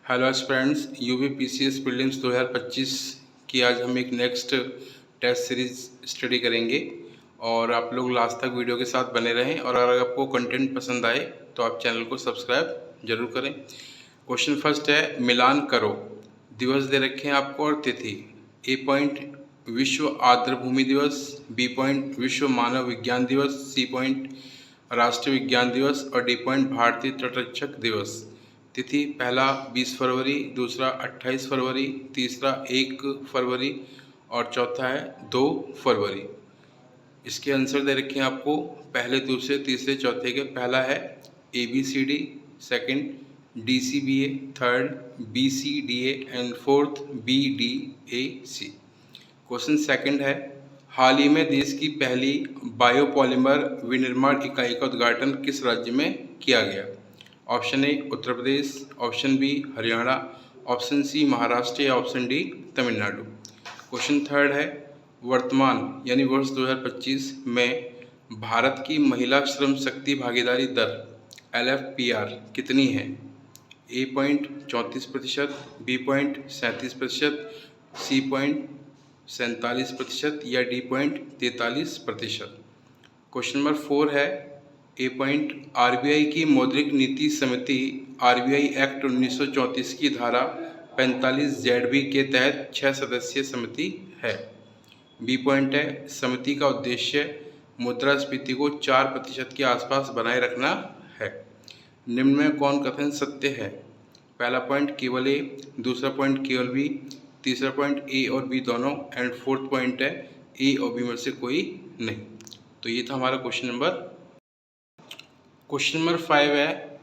Hello friends, UP PCS prelims 2025 की आज हम एक नेक्स्ट टेस्ट सीरीज स्टडी करेंगे और आप लोग लास्ट तक वीडियो के साथ बने रहें। और अगर आपको कंटेंट पसंद आए तो आप चैनल को सब्सक्राइब जरूर करें। क्वेश्चन फर्स्ट है, मिलान करो। दिवस दे रखे हैं आपको और तिथि। ए पॉइंट विश्व आर्द्रभूमि दिवस, बी पॉइंट विश्व मानव विज्ञान दिवस, सी पॉइंट राष्ट्रीय विज्ञान दिवस और डी पॉइंट भारतीय तटरक्षक दिवस। तिथि पहला 20 फरवरी, दूसरा 28 फरवरी, तीसरा 1 फरवरी और चौथा है 2 फरवरी। इसके आंसर दे रखे हैं आपको पहले, दूसरे, तीसरे, चौथे के। पहला है ABCD, second DCBA, third BCDA and fourth BDAC। Question second है, हाल ही में देश की पहली बायोपॉलिमर विनिर्माण इकाई का उद्घाटन किस राज्य में किया गया? Option A Uttar Pradesh, option B Haryana, option C Maharashtra या option D Tamil Nadu. Question third है, वर्तमान यानी वर्ष 2025 में भारत की महिला श्रम शक्ति भागीदारी दर LFPR कितनी है? A point 34%, B point 37%, C point 47% या डी पॉइंट 43%। क्वेश्चन नंबर 4 है, ए पॉइंट RBI की मौद्रिक नीति समिति RBI एक्ट 1934 की धारा 45 ZB के तहत 6 सदस्यीय समिति है। बी पॉइंट है, समिति का उद्देश्य मुद्रास्फीति को 4% के आसपास बनाए रखना है। निम्न में कौन कथन सत्य है? पहला पॉइंट केवल ए, दूसरा पॉइंट केवल बी, तीसरा पॉइंट ए और बी दोनों एंड फोर्थ पॉइंट है ए और बी में से कोई नहीं। तो ये था हमारा क्वेश्चन नंबर 5 है,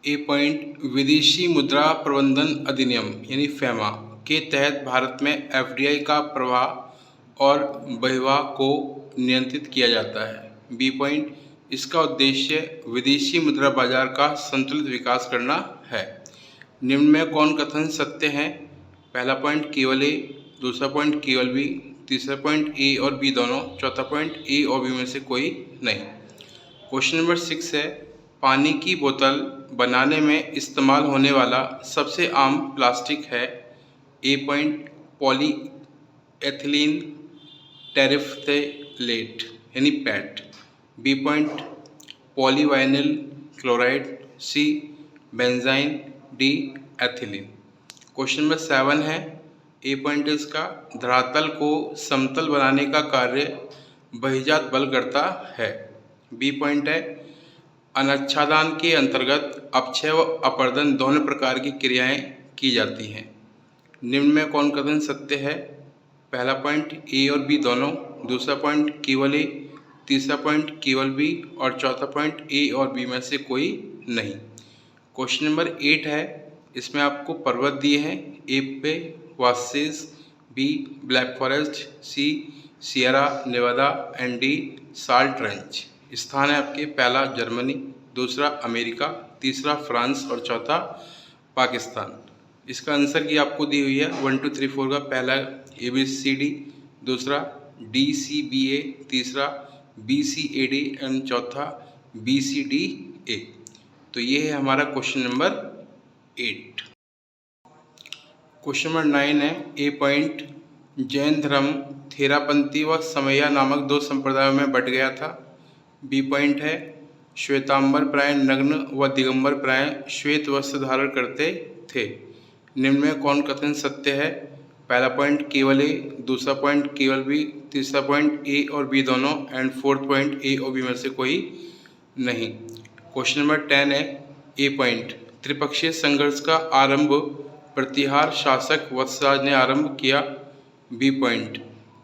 ए पॉइंट विदेशी मुद्रा प्रबंधन अधिनियम यानी FEMA के तहत भारत में FDI का प्रवाह और बहिर्वाह को नियंत्रित किया जाता है। बी पॉइंट इसका उद्देश्य विदेशी मुद्रा बाजार का संतुलित विकास करना है। निम्न में कौन कथन सत्य है? पहला पॉइंट केवल ए, दूसरा पॉइंट केवल बी, तीसरा पॉइंट ए और बी दोनों, चौथा पॉइंट ए और बी में से कोई नहीं। क्वेश्चन नंबर 6 है, पानी की बोतल बनाने में इस्तेमाल होने वाला सबसे आम प्लास्टिक है। A point poly ethylene terephthalate यानी PET, B point polyvinyl chloride, C benzene, D ethylene. Question number 7 है, ए पॉइंट इसका धरातल को समतल बनाने का कार्य बहिर्जात बल करता है। बी पॉइंट है, अनाच्छादन के अंतर्गत अपक्षय व अपर्दन दोनों प्रकार की क्रियाएं की जाती हैं। निम्न में कौन कथन सत्य है? पहला पॉइंट ए और बी दोनों, दूसरा पॉइंट केवल ए, तीसरा पॉइंट केवल बी और चौथा पॉइंट ए और बी में से कोई नहीं। क्वेश्चन नंबर 8 है, इसमें आपको पर्वत दिए हैं। ए पे वासेस, B Black Forest, C Sierra Nevada and D Salt Range. स्थान है आपके पहला जर्मनी, दूसरा अमेरिका, तीसरा फ्रांस और चौथा पाकिस्तान। इसका आंसर की आपको दी हुई है 1 2 3 4 का। पहला ABCD, दूसरा DCBA, तीसरा BCAD एंड चौथा BCDA। तो ये है हमारा क्वेश्चन नंबर 8। क्वेश्चन नंबर 9 है, ए पॉइंट जैन धर्म थेरापंथी व समैया नामक 2 संप्रदायों में बट गया था। बी पॉइंट है, श्वेतांबर प्राय नग्न व दिगंबर प्राय श्वेत वस्त्र धारण करते थे। निम्न में कौन कथन सत्य है? पहला पॉइंट केवल ए, दूसरा पॉइंट केवल बी, तीसरा पॉइंट ए और बी दोनों एंड फोर्थ पॉइंट ए और बी में से कोई नहीं। क्वेश्चन नंबर 10 है, ए पॉइंट त्रिपक्षीय संघर्ष का आरंभ प्रतिहार शासक वत्सराज ने आरंभ किया। बी पॉइंट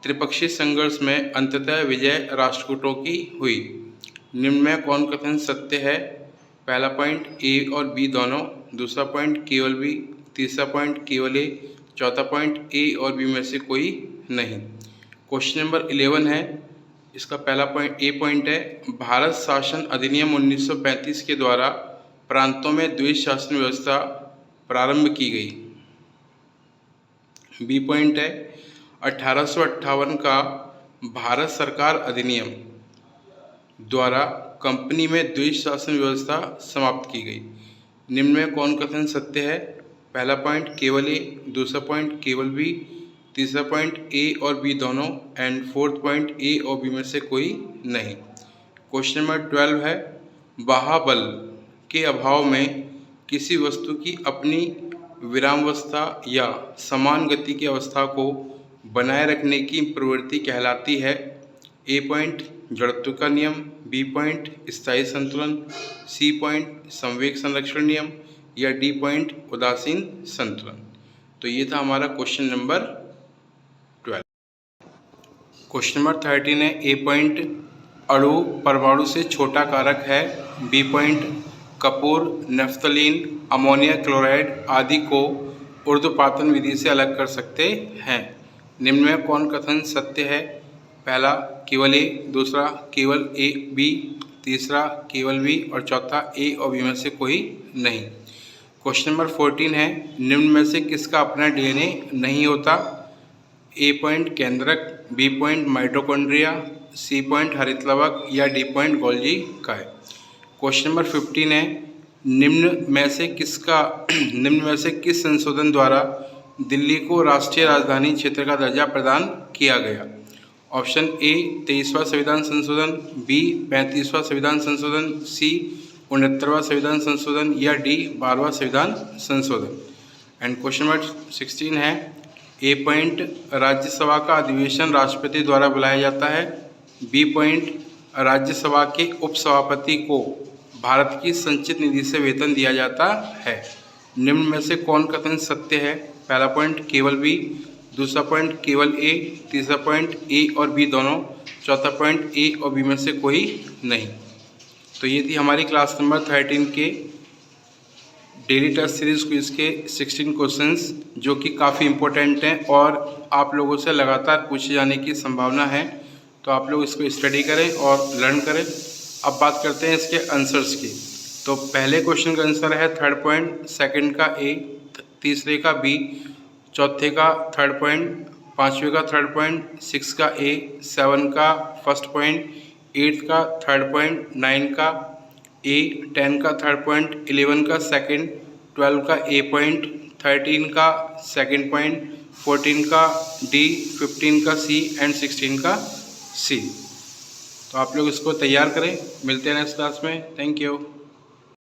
त्रिपक्षीय संघर्ष में अंततः विजय राष्ट्रकूटों की हुई। निम्न में कौन कथन सत्य है? पहला पॉइंट ए और बी दोनों, दूसरा पॉइंट केवल बी, तीसरा पॉइंट केवल ए, चौथा पॉइंट ए और बी में से कोई नहीं। क्वेश्चन नंबर 11 है, इसका पहला पॉइंट ए पॉइंट है, भारत शासन अधिनियम 1935 के द्वारा प्रांतों में द्विज शासन व्यवस्था प्रारंभ की गई। बी पॉइंट है, 1858 का भारत सरकार अधिनियम द्वारा कंपनी में द्विज शासन व्यवस्था समाप्त की गई। निम्न में कौन कथन सत्य है? पहला पॉइंट केवल ए, दूसरा पॉइंट केवल बी, तीसरा पॉइंट ए और बी दोनों, एंड फोर्थ पॉइंट ए और बी में से कोई नहीं। क्वेश्चन नंबर 12 है, बाह्य के अभाव में किसी वस्तु की अपनी विरामावस्था या समान गति की अवस्था को बनाए रखने की प्रवृत्ति कहलाती है। ए पॉइंट जड़त्व का नियम, बी पॉइंट स्थायी संतुलन, सी पॉइंट संवेग संरक्षण नियम या डी पॉइंट उदासीन संतुलन। तो ये था हमारा क्वेश्चन नंबर 12। क्वेश्चन नंबर 13 है, ए पॉइंट अणु परमाणु से छोटा कारक है, बी पॉइंट कपूर, नफ्तलीन, अमोनिया क्लोराइड आदि को ऊर्ध्वपातन विधि से अलग कर सकते हैं। निम्न में कौन कथन सत्य है? पहला केवल ए, दूसरा केवल ए बी, तीसरा केवल बी और चौथा ए और बी में से कोई नहीं। क्वेश्चन नंबर 14 है, निम्न में से किसका अपना डीएनए नहीं होता? ए पॉइंट केंद्रक, B point mitochondria, C point हरितलवक या डी पॉइंट गोल्जी काय। क्वेश्चन नंबर 15 है, निम्न में से किस संशोधन द्वारा दिल्ली को राष्ट्रीय राजधानी क्षेत्र का दर्जा प्रदान किया गया? ऑप्शन ए 23वां संविधान संशोधन, बी 35वां संविधान संशोधन, सी 69वां संविधान संशोधन या डी 12वां संविधान संशोधन। एंड क्वेश्चन नंबर 16 है, ए पॉइंट राज्यसभा का अधिवेशन राष्ट्रपति द्वारा बुलाया जाता है, बी पॉइंट राज्यसभा के उपसभापति को भारत की संचित निधि से वेतन दिया जाता है। निम्न में से कौन कथन सत्य है? पहला पॉइंट केवल बी, दूसरा पॉइंट केवल ए, तीसरा पॉइंट ए और बी दोनों, चौथा पॉइंट ए और बी में से कोई नहीं। तो ये थी हमारी क्लास नंबर 13 के डेली टेस्ट सीरीज क्विज के 16 क्वेश्चंस, जो कि काफ़ी इम्पोर्टेंट हैं और आप लोगों से लगातार पूछे जाने की संभावना है। तो आप लोग इसको स्टडी करें और लर्न करें। अब बात करते हैं इसके आंसर्स की। तो पहले क्वेश्चन का आंसर है थर्ड पॉइंट, सेकंड का ए, तीसरे का बी, चौथे का थर्ड पॉइंट, पांचवे का थर्ड पॉइंट, 6 का ए, 7 का फर्स्ट पॉइंट, 8 का थर्ड पॉइंट, 9 का ए, 10 का थर्ड पॉइंट, 11 का सेकंड, 12 का ए पॉइंट, 13 का सेकंड पॉइंट, 14 का डी, 15 का सी एंड 16 का सी। तो आप लोग इसको तैयार करें। मिलते हैं नेक्स्ट क्लास में। Thank you.